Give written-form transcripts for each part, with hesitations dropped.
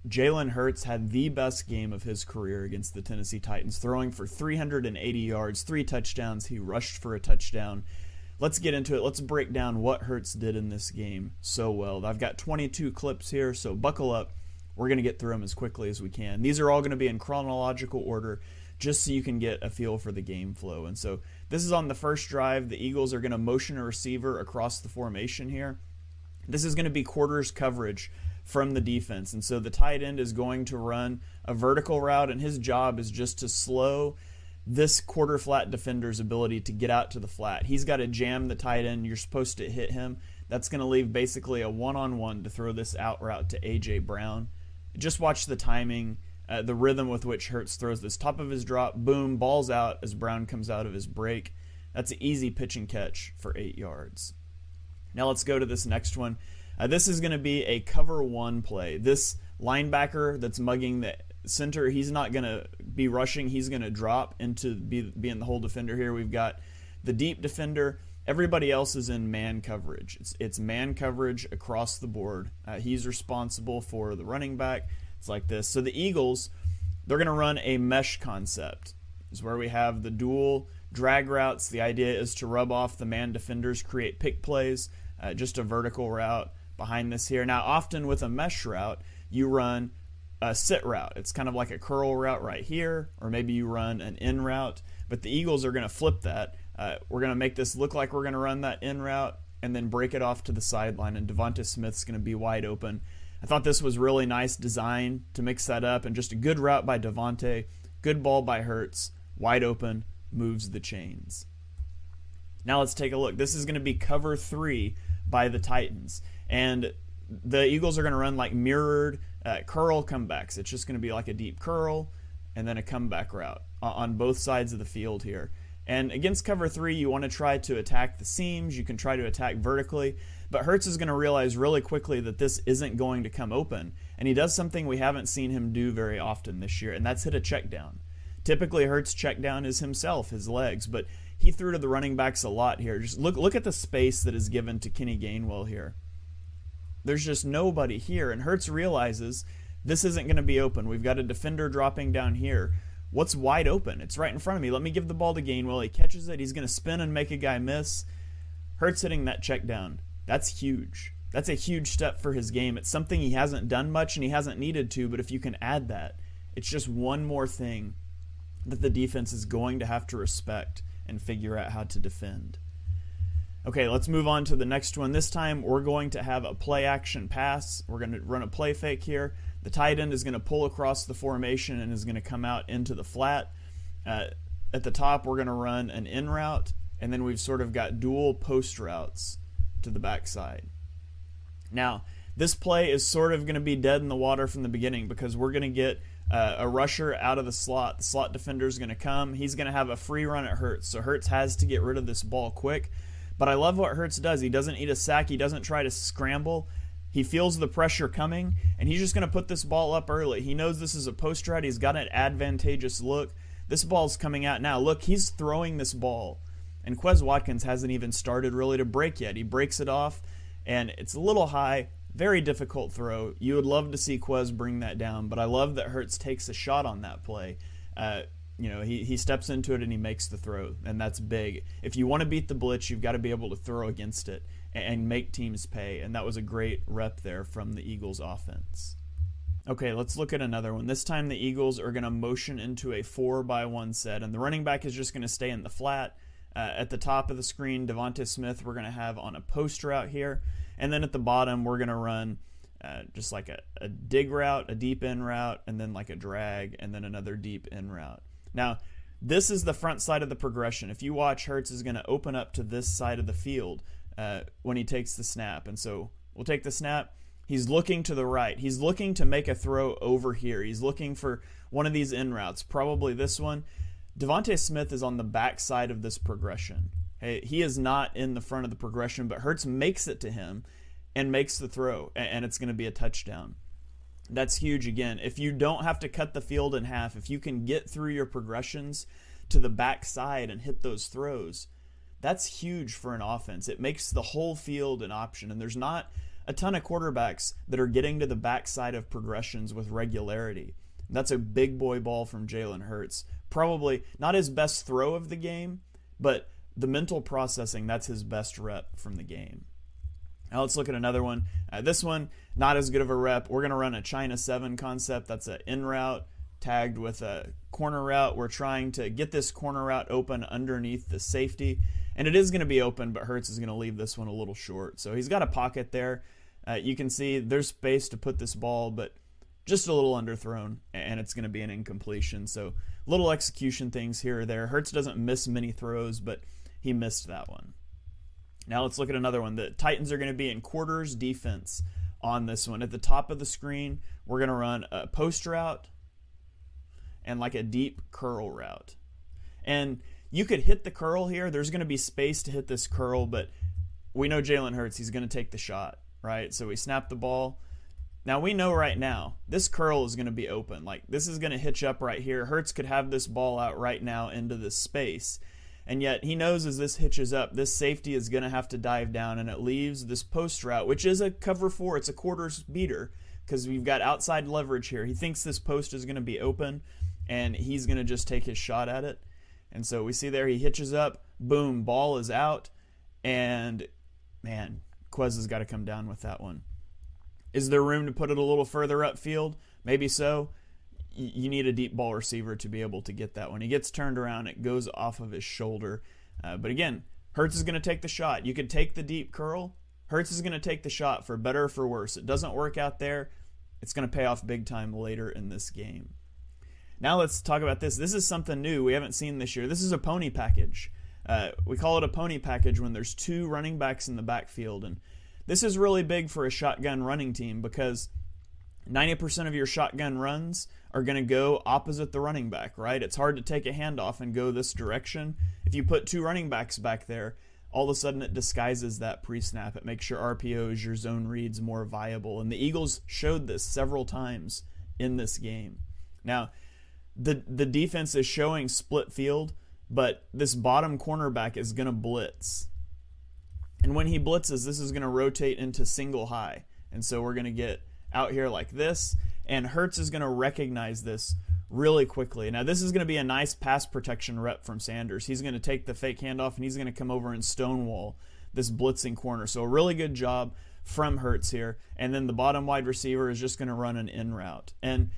Jalen Hurts had the best game of his career against the Tennessee Titans, throwing for 380 yards, 3 touchdowns. He rushed for a touchdown. Let's get into it. Let's break down what Hurts did in this game so well. I've got 22 clips here, so buckle up. We're going to get through them as quickly as we can. These are all going to be in chronological order just so you can get a feel for the game flow. And so this is on the first drive. The Eagles are going to motion a receiver across the formation here. This is going to be quarters coverage from the defense. And so the tight end is going to run a vertical route, and his job is just to slow this quarter flat defender's ability to get out to the flat. He's got to jam the tight end. You're supposed to hit him. That's going to leave basically a one-on-one to throw this out route to A.J. Brown. Just watch the timing, the rhythm with which Hurts throws this. Top of his drop, boom, ball's out as Brown comes out of his break. That's an easy pitch and catch for 8 yards. Now let's go to this next one. This is going to be a cover one play. This linebacker that's mugging the center, he's not going to be rushing. He's going to drop into being the whole defender here. We've got the deep defender. Everybody else is in man coverage. It's man coverage across the board. He's responsible for the running back. It's like this. So the Eagles, they're going to run a mesh concept. This is where we have the dual drag routes. The idea is to rub off the man defenders, create pick plays, just a vertical route behind this here. Now, often with a mesh route, you run a sit route. It's kind of like a curl route right here, or maybe you run an in route. But the Eagles are going to flip that. We're going to make this look like we're going to run that in route and then break it off to the sideline, and Devonta Smith's going to be wide open. I thought this was really nice design to mix that up, and just a good route by Devonta, good ball by Hurts, wide open, moves the chains. Now let's take a look. This is going to be cover 3 by the Titans, and the Eagles are going to run like mirrored curl comebacks. It's just going to be like a deep curl and then a comeback route on both sides of the field here. And against cover 3, you want to try to attack the seams. You can try to attack vertically. But Hurts is going to realize really quickly that this isn't going to come open. And he does something we haven't seen him do very often this year, and that's hit a check down. Typically, Hurts' check down is himself, his legs, but he threw to the running backs a lot here. Just look at the space that is given to Kenny Gainwell here. There's just nobody here, and Hurts realizes this isn't going to be open. We've got a defender dropping down here. What's wide open? It's right in front of me. Let me give the ball to Gainwell. He catches it. He's going to spin and make a guy miss. Hurts hitting that check down. That's huge. That's a huge step for his game. It's something he hasn't done much and he hasn't needed to, but if you can add that, it's just one more thing that the defense is going to have to respect and figure out how to defend. Okay, let's move on to the next one. This time we're going to have a play action pass. We're going to run a play fake here. The tight end is going to pull across the formation and is going to come out into the flat. At the top, we're going to run an in route, and then we've sort of got dual post routes to the backside. Now, this play is sort of going to be dead in the water from the beginning because we're going to get a rusher out of the slot. The slot defender is going to come. He's going to have a free run at Hurts, so Hurts has to get rid of this ball quick. But I love what Hurts does. He doesn't eat a sack. He doesn't try to scramble. He feels the pressure coming, and he's just going to put this ball up early. He knows this is a post route. He's got an advantageous look. This ball's coming out now. Look, he's throwing this ball, and Quez Watkins hasn't even started really to break yet. He breaks it off, and it's a little high. Very difficult throw. You would love to see Quez bring that down, but I love that Hurts takes a shot on that play. He steps into it and he makes the throw, and that's big. If you want to beat the blitz, you've got to be able to throw against it and make teams pay, and that was a great rep there from the Eagles offense. Okay, let's look at another one. This time the Eagles are going to motion into a 4-by-1 set, and the running back is just going to stay in the flat. At the top of the screen, Devonta Smith we're going to have on a post route here, and then at the bottom we're going to run just like a dig route, a deep in route, and then like a drag, and then another deep in route. Now, this is the front side of the progression. If you watch, Hurts is going to open up to this side of the field when he takes the snap. And so we'll take the snap. He's looking to the right. He's looking to make a throw over here. He's looking for one of these in routes, probably this one. Devonta Smith is on the back side of this progression. Hey, he is not in the front of the progression, but Hurts makes it to him and makes the throw, and it's going to be a touchdown. That's huge again. If you don't have to cut the field in half, if you can get through your progressions to the backside and hit those throws, that's huge for an offense. It makes the whole field an option, and there's not a ton of quarterbacks that are getting to the backside of progressions with regularity. That's a big boy ball from Jalen Hurts. Probably not his best throw of the game, but the mental processing, that's his best rep from the game. Now let's look at another one. This one, not as good of a rep. We're going to run a China 7 concept. That's an in route tagged with a corner route. We're trying to get this corner route open underneath the safety. And it is going to be open, but Hurts is going to leave this one a little short. So he's got a pocket there. You can see there's space to put this ball, but just a little underthrown, and it's going to be an incompletion. So little execution things here or there. Hurts doesn't miss many throws, but he missed that one. Now let's look at another one. The Titans are going to be in quarters defense on this one. At the top of the screen, we're going to run a post route and like a deep curl route. And you could hit the curl here. There's going to be space to hit this curl, but we know Jalen Hurts, he's going to take the shot, right? So we snap the ball. Now we know right now, this curl is going to be open. Like this is going to hitch up right here. Hurts could have this ball out right now into this space. And yet he knows as this hitches up, this safety is going to have to dive down, and it leaves this post route, which is a cover 4. It's a quarters beater because we've got outside leverage here. He thinks this post is going to be open, and he's going to just take his shot at it. And so we see there he hitches up, boom, ball is out, and man, Quez has got to come down with that one. Is there room to put it a little further upfield? Maybe so. You need a deep ball receiver to be able to get that one. He gets turned around, it goes off of his shoulder. But again, Hurts is going to take the shot. You could take the deep curl. Hurts is going to take the shot for better or for worse. It doesn't work out there. It's going to pay off big time later in this game. Now let's talk about this. This is something new we haven't seen this year. This is a pony package. We call it a pony package when there's 2 running backs in the backfield. And this is really big for a shotgun running team because 90% of your shotgun runs are going to go opposite the running back, right? It's hard to take a handoff and go this direction. If you put 2 running backs back there, all of a sudden it disguises that pre-snap. It makes your RPOs, your zone reads more viable. And the Eagles showed this several times in this game. Now, the defense is showing split field, but this bottom cornerback is going to blitz. And when he blitzes, this is going to rotate into single high. And so we're going to get out here like this, and Hurts is going to recognize this really quickly. Now this is going to be a nice pass protection rep from Sanders. He's going to take the fake handoff and he's going to come over and stonewall this blitzing corner. So a really good job from Hurts here. And then the bottom wide receiver is just going to run an in route. And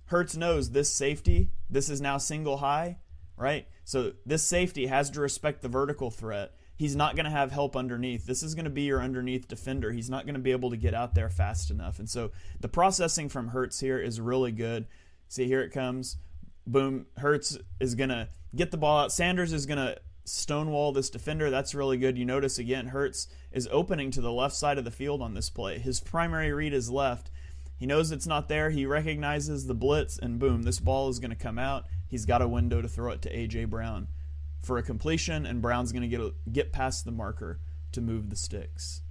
Hurts knows this safety, this is now single high, right? So this safety has to respect the vertical threat. He's not going to have help underneath. This is going to be your underneath defender. He's not going to be able to get out there fast enough. And so the processing from Hurts here is really good. See, here it comes. Boom. Hurts is going to get the ball out. Sanders is going to stonewall this defender. That's really good. You notice, again, Hurts is opening to the left side of the field on this play. His primary read is left. He knows it's not there. He recognizes the blitz, and boom, this ball is going to come out. He's got a window to throw it to A.J. Brown for a completion, and Brown's going to get past the marker to move the sticks.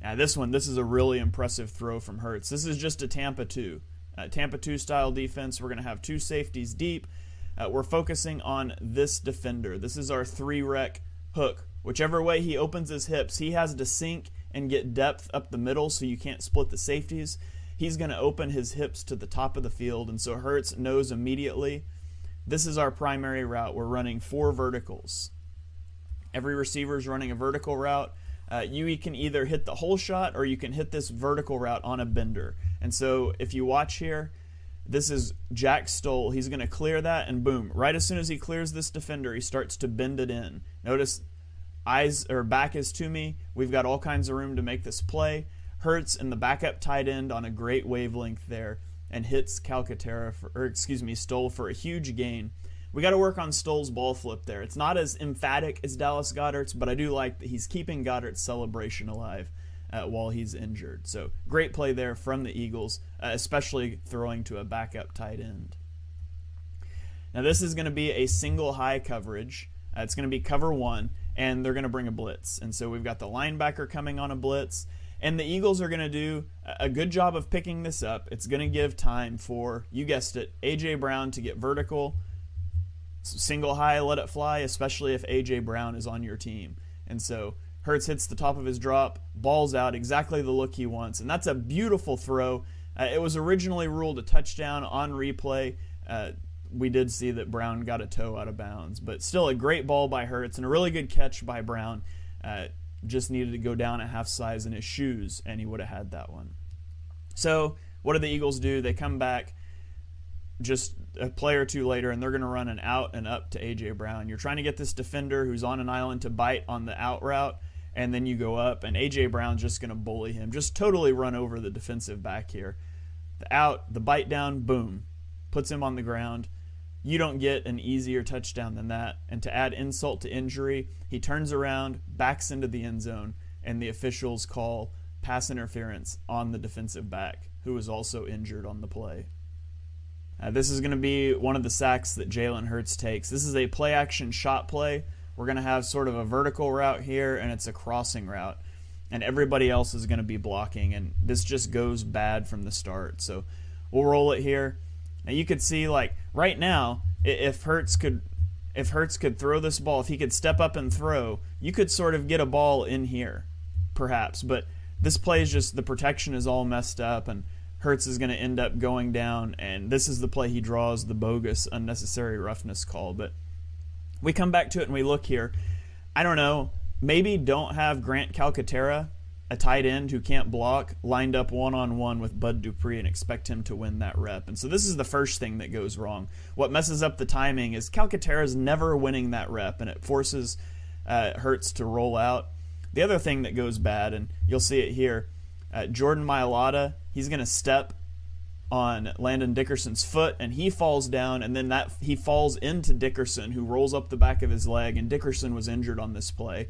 Now this is a really impressive throw from Hurts. This is just a Tampa 2. Tampa 2 style defense. We're going to have 2 safeties deep. We're focusing on this defender. This is our 3-rec hook. Whichever way he opens his hips, he has to sink and get depth up the middle so you can't split the safeties. He's going to open his hips to the top of the field, and so Hurts knows immediately this is our primary route. We're running 4 verticals. Every receiver is running a vertical route. You can either hit the whole shot or you can hit this vertical route on a bender. And so if you watch here, this is Jack Stoll. He's going to clear that, and boom. Right as soon as he clears this defender, he starts to bend it in. Notice back is to me. We've got all kinds of room to make this play. Hurts in the backup tight end on a great wavelength there, and hits Stoll for a huge gain. We got to work on Stoll's ball flip there. It's not as emphatic as Dallas Goedert's, but I do like that he's keeping Goedert's celebration alive while he's injured. So great play there from the Eagles, especially throwing to a backup tight end. Now this is going to be a single high coverage. It's going to be cover 1, and they're going to bring a blitz. And so we've got the linebacker coming on a blitz. And the Eagles are going to do a good job of picking this up. It's going to give time for, you guessed it, A.J. Brown to get vertical. Single high, let it fly, especially if A.J. Brown is on your team. And so Hurts hits the top of his drop, ball's out, exactly the look he wants. And that's a beautiful throw. It was originally ruled a touchdown on replay. We did see that Brown got a toe out of bounds, but still a great ball by Hurts and a really good catch by Brown. Just needed to go down a half size in his shoes, and he would have had that one. So what do the Eagles do? They come back just a play or two later, and they're going to run an out and up to A.J. Brown. You're trying to get this defender who's on an island to bite on the out route, and then you go up, and A.J. Brown's just going to bully him, just totally run over the defensive back here. The out, the bite down, boom, puts him on the ground. You don't get an easier touchdown than that. And to add insult to injury, he turns around, backs into the end zone, and the officials call pass interference on the defensive back, who was also injured on the play. This is going to be one of the sacks that Jalen Hurts takes. This is a play-action shot play. We're going to have sort of a vertical route here, and it's a crossing route. And everybody else is going to be blocking, and this just goes bad from the start. So we'll roll it here. Now you could see, like, right now, if Hurts could throw this ball, if he could step up and throw, you could sort of get a ball in here, perhaps. But this play is just, the protection is all messed up, and Hurts is going to end up going down, and this is the play he draws the bogus unnecessary roughness call. But we come back to it and we look here. I don't know, maybe don't have Grant Calcaterra, a tight end who can't block, lined up one-on-one with Bud Dupree and expect him to win that rep. And so this is the first thing that goes wrong. What messes up the timing is Calcaterra's never winning that rep, and it forces Hurts to roll out. The other thing that goes bad, and you'll see it here, Jordan Mailata, he's going to step on Landon Dickerson's foot, and he falls down, and then he falls into Dickerson, who rolls up the back of his leg, and Dickerson was injured on this play.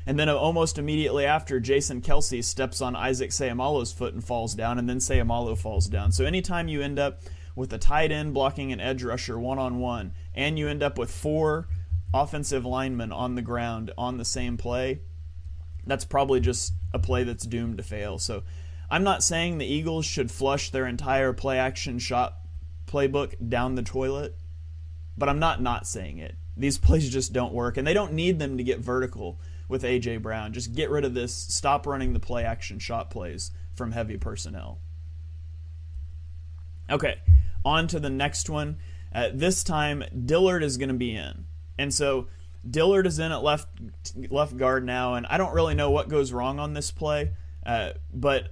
And then almost immediately after, Jason Kelsey steps on Isaac Seumalo's foot and falls down, and then Seumalo falls down. So anytime you end up with a tight end blocking an edge rusher one-on-one, and you end up with 4 offensive linemen on the ground on the same play, that's probably just a play that's doomed to fail. So I'm not saying the Eagles should flush their entire play-action shot playbook down the toilet, but I'm not saying it. These plays just don't work, and they don't need them to get vertical with A.J. Brown. Just get rid of this. Stop running the play-action shot plays from heavy personnel. Okay, on to the next one. This time, Dillard is going to be in. And so Dillard is in at left guard now, and I don't really know what goes wrong on this play, but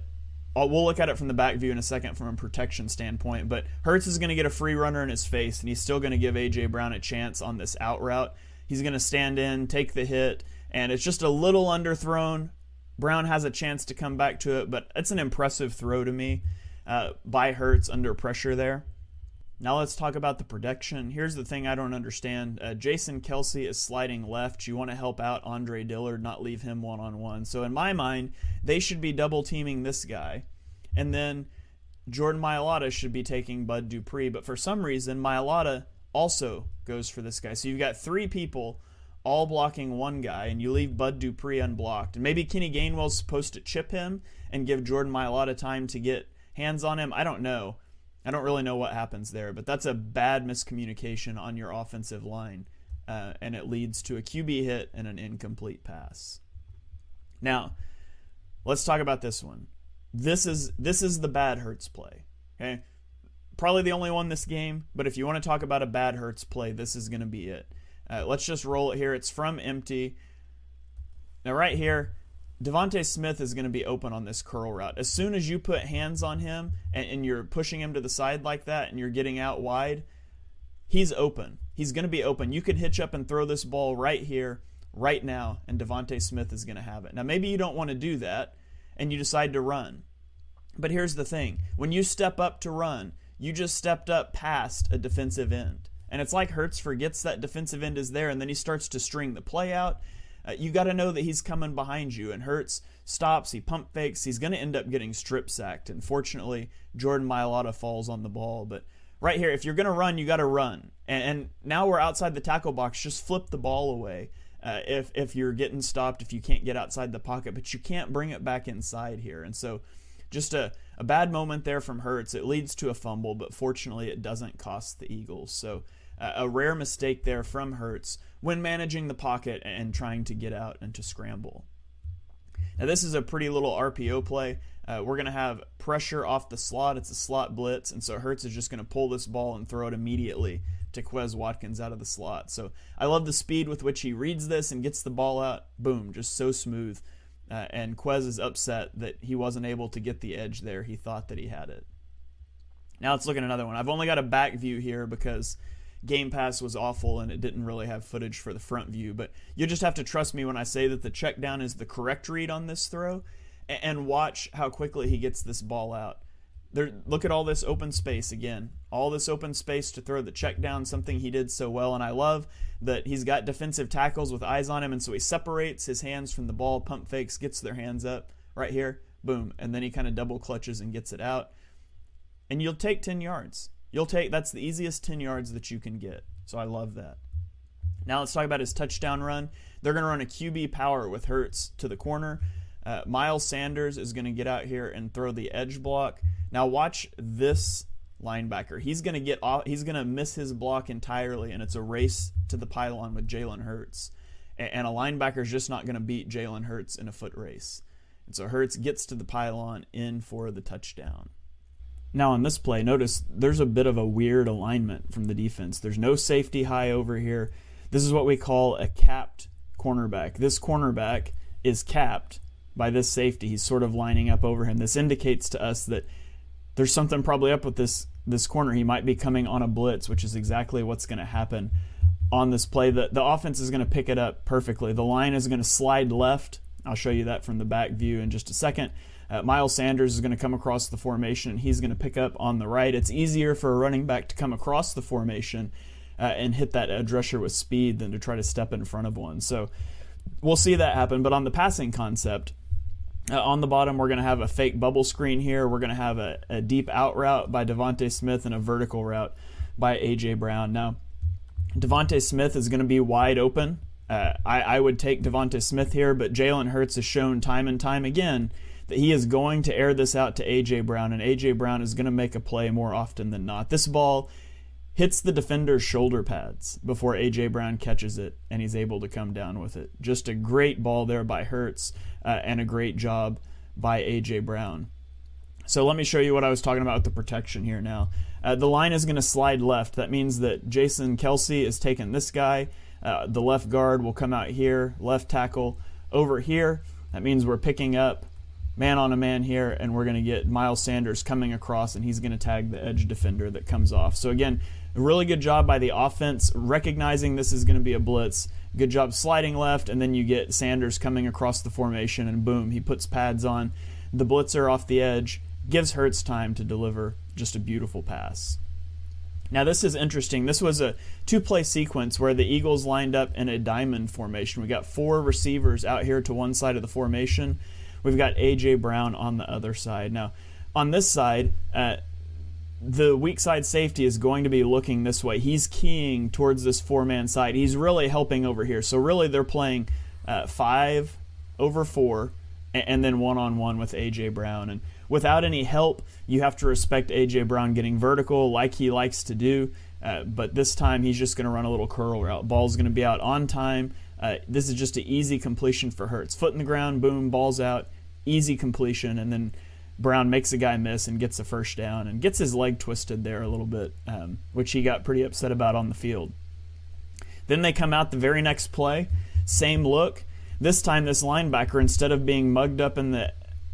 we'll look at it from the back view in a second from a protection standpoint. But Hurts is going to get a free runner in his face, and he's still going to give A.J. Brown a chance on this out route. He's going to stand in, take the hit, and it's just a little underthrown. Brown has a chance to come back to it, but it's an impressive throw to me by Hurts under pressure there. Now let's talk about the protection. Here's the thing I don't understand. Jason Kelsey is sliding left. You want to help out Andre Dillard, not leave him one-on-one. So in my mind, they should be double-teaming this guy. And then Jordan Mailata should be taking Bud Dupree. But for some reason, Mailata also goes for this guy. So you've got 3 people all blocking one guy, and you leave Bud Dupree unblocked. And maybe Kenny Gainwell's supposed to chip him and give Jordan Mailata time to get hands on him. I don't know. I don't really know what happens there, but that's a bad miscommunication on your offensive line, and it leads to a QB hit and an incomplete pass. Now, let's talk about this one. This is the bad Hurts play. Okay, probably the only one this game, but if you want to talk about a bad Hurts play, this is going to be it. Let's just roll it here. It's from empty. Now, right here, Devontae Smith is going to be open on this curl route. As soon as you put hands on him and you're pushing him to the side like that and you're getting out wide, he's open. He's going to be open. You could hitch up and throw this ball right here, right now, and Devontae Smith is going to have it. Now, maybe you don't want to do that and you decide to run. But here's the thing. When you step up to run, you just stepped up past a defensive end. And it's like Hurts forgets that defensive end is there, and then he starts to string the play out. You got to know that he's coming behind you, and Hurts stops, he pump fakes, he's going to end up getting strip sacked, and fortunately, Jordan Mailata falls on the ball. But right here, if you're going to run, you got to run. And now we're outside the tackle box, just flip the ball away if you're getting stopped, if you can't get outside the pocket, but you can't bring it back inside here. And so just a bad moment there from Hurts. It leads to a fumble, but fortunately it doesn't cost the Eagles. So a rare mistake there from Hurts when managing the pocket and trying to get out and to scramble. Now this is a pretty little RPO play. We're going to have pressure off the slot. It's a slot blitz, and so Hurts is just going to pull this ball and throw it immediately to Quez Watkins out of the slot. So I love the speed with which he reads this and gets the ball out. Boom, just so smooth. And Quez is upset that he wasn't able to get the edge there. He thought that he had it. Now let's look at another one. I've only got a back view here because Game Pass was awful and it didn't really have footage for the front view, but you just have to trust me when I say that the check down is the correct read on this throw, and watch how quickly he gets this ball out. Look at all this open space again. All this open space to throw the check down, something he did so well, and I love that he's got defensive tackles with eyes on him, and so he separates his hands from the ball, pump fakes, gets their hands up right here, boom, and then he kind of double clutches and gets it out. And you'll take 10 yards. That's the easiest 10 yards that you can get. So I love that. Now let's talk about his touchdown run. They're going to run a QB power with Hurts to the corner. Miles Sanders is going to get out here and throw the edge block. Now watch this linebacker. He's going to miss his block entirely, and it's a race to the pylon with Jalen Hurts. And a linebacker is just not going to beat Jalen Hurts in a foot race. And so Hurts gets to the pylon in for the touchdown. Now on this play, notice there's a bit of a weird alignment from the defense. There's no safety high over here. This is what we call a capped cornerback. This cornerback is capped by this safety. He's sort of lining up over him. This indicates to us that there's something probably up with this corner. He might be coming on a blitz, which is exactly what's going to happen on this play. The offense is going to pick it up perfectly. The line is going to slide left. I'll show you that from the back view in just a second. Miles Sanders is going to come across the formation, and he's going to pick up on the right. It's easier for a running back to come across the formation and hit that edge rusher with speed than to try to step in front of one. So we'll see that happen. But on the passing concept, on the bottom, we're going to have a fake bubble screen here. We're going to have a deep out route by Devontae Smith and a vertical route by A.J. Brown. Now, Devontae Smith is going to be wide open. I would take Devontae Smith here, but Jalen Hurts has shown time and time again that he is going to air this out to A.J. Brown, and A.J. Brown is going to make a play more often than not. This ball hits the defender's shoulder pads before A.J. Brown catches it, and he's able to come down with it. Just a great ball there by Hurts, and a great job by A.J. Brown. So let me show you what I was talking about with the protection here now. The line is going to slide left. That means that Jason Kelsey is taking this guy. The left guard will come out here, left tackle over here. That means we're picking up man on a man here, and we're going to get Miles Sanders coming across, and he's going to tag the edge defender that comes off. So again, a really good job by the offense recognizing this is going to be a blitz. Good job sliding left, and then you get Sanders coming across the formation, and boom, he puts pads on the blitzer off the edge, gives Hurts time to deliver just a beautiful pass. Now this is interesting. This was a two-play sequence where the Eagles lined up in a diamond formation. We got 4 receivers out here to one side of the formation. We've got A.J. Brown on the other side. Now, on this side, the weak side safety is going to be looking this way. He's keying towards this 4-man side. He's really helping over here. So really they're playing 5 over 4 and then one-on-one with A.J. Brown. And without any help, you have to respect A.J. Brown getting vertical like he likes to do. But this time he's just going to run a little curl route. Ball's going to be out on time. This is just an easy completion for Hurts. Foot in the ground, boom, ball's out, easy completion, and then Brown makes a guy miss and gets a first down and gets his leg twisted there a little bit, which he got pretty upset about on the field. Then they come out the very next play, same look. This time this linebacker, instead of being mugged up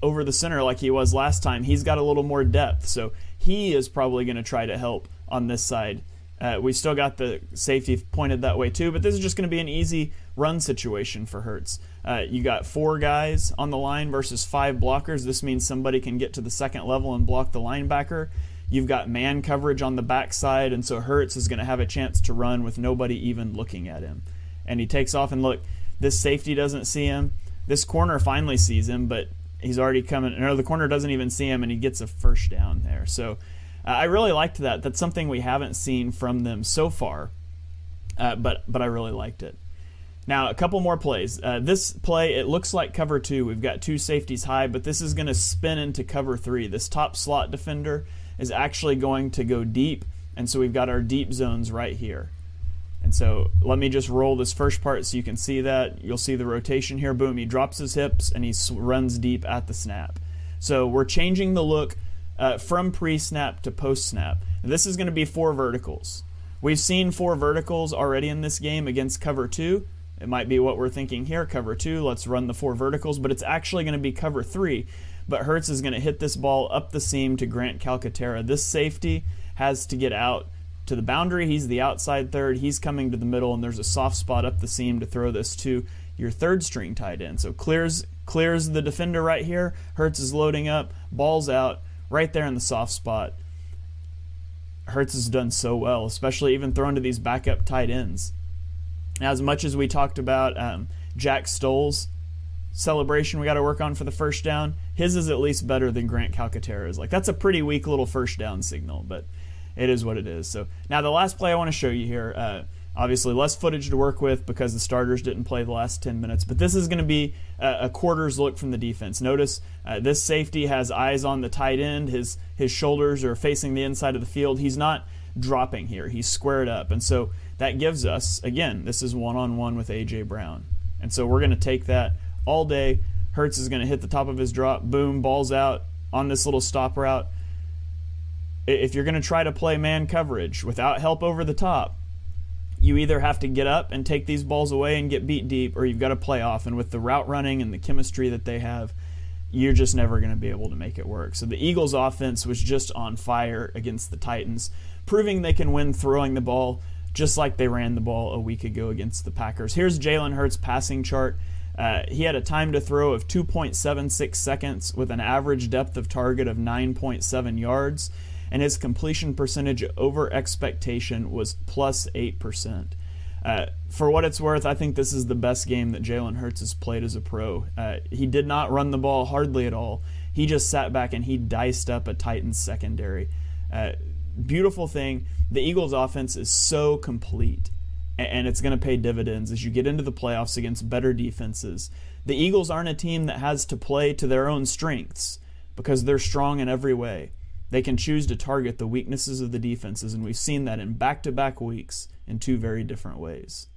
over the center like he was last time, he's got a little more depth, so he is probably going to try to help on this side. We still got the safety pointed that way too, but this is just going to be an easy run situation for Hurts. You got 4 guys on the line versus 5 blockers. This means somebody can get to the second level and block the linebacker. You've got man coverage on the backside, and so Hurts is going to have a chance to run with nobody even looking at him. And he takes off, and look, this safety doesn't see him. This corner finally sees him, but he's already coming. No, the corner doesn't even see him, and he gets a first down there. So I really liked that. That's something we haven't seen from them so far, but I really liked it. Now, a couple more plays. This play, it looks like cover 2. We've got 2 safeties high, but this is going to spin into cover 3. This top slot defender is actually going to go deep, and so we've got our deep zones right here. And so let me just roll this first part so you can see that. You'll see the rotation here. Boom, he drops his hips and he runs deep at the snap. So we're changing the look from pre-snap to post-snap. This is going to be 4 verticals. We've seen 4 verticals already in this game against cover 2. It might be what we're thinking here, cover 2, let's run the 4 verticals, but it's actually going to be cover 3. But Hurts is going to hit this ball up the seam to Grant Calcaterra. This safety has to get out to the boundary. He's the outside third. He's coming to the middle, and there's a soft spot up the seam to throw this to your third string tight end. So clears the defender right here. Hurts is loading up, ball's out, right there in the soft spot. Hurts has done so well, especially even throwing to these backup tight ends. Now, as much as we talked about Jack Stoll's celebration we got to work on for the first down, his is at least better than Grant Calcaterra's. Like, that's a pretty weak little first down signal, but it is what it is. So now the last play I want to show you here, obviously less footage to work with because the starters didn't play the last 10 minutes, but this is going to be a quarters look from the defense. Notice this safety has eyes on the tight end. His shoulders are facing the inside of the field. He's not dropping here. He's squared up. And so that gives us, again, this is one-on-one with A.J. Brown. And so we're going to take that all day. Hurts is going to hit the top of his drop. Boom, ball's out on this little stop route. If you're going to try to play man coverage without help over the top, you either have to get up and take these balls away and get beat deep, or you've got to play off. And with the route running and the chemistry that they have, you're just never going to be able to make it work. So the Eagles' offense was just on fire against the Titans, proving they can win throwing the ball just like they ran the ball a week ago against the Packers. Here's Jalen Hurts' passing chart. He had a time to throw of 2.76 seconds with an average depth of target of 9.7 yards. And his completion percentage over expectation was plus 8%. For what it's worth, I think this is the best game that Jalen Hurts has played as a pro. He did not run the ball hardly at all. He just sat back and he diced up a Titans secondary. Beautiful thing, the Eagles' offense is so complete, and it's going to pay dividends as you get into the playoffs against better defenses. The Eagles aren't a team that has to play to their own strengths because they're strong in every way. They can choose to target the weaknesses of the defenses, and we've seen that in back-to-back weeks in 2 very different ways.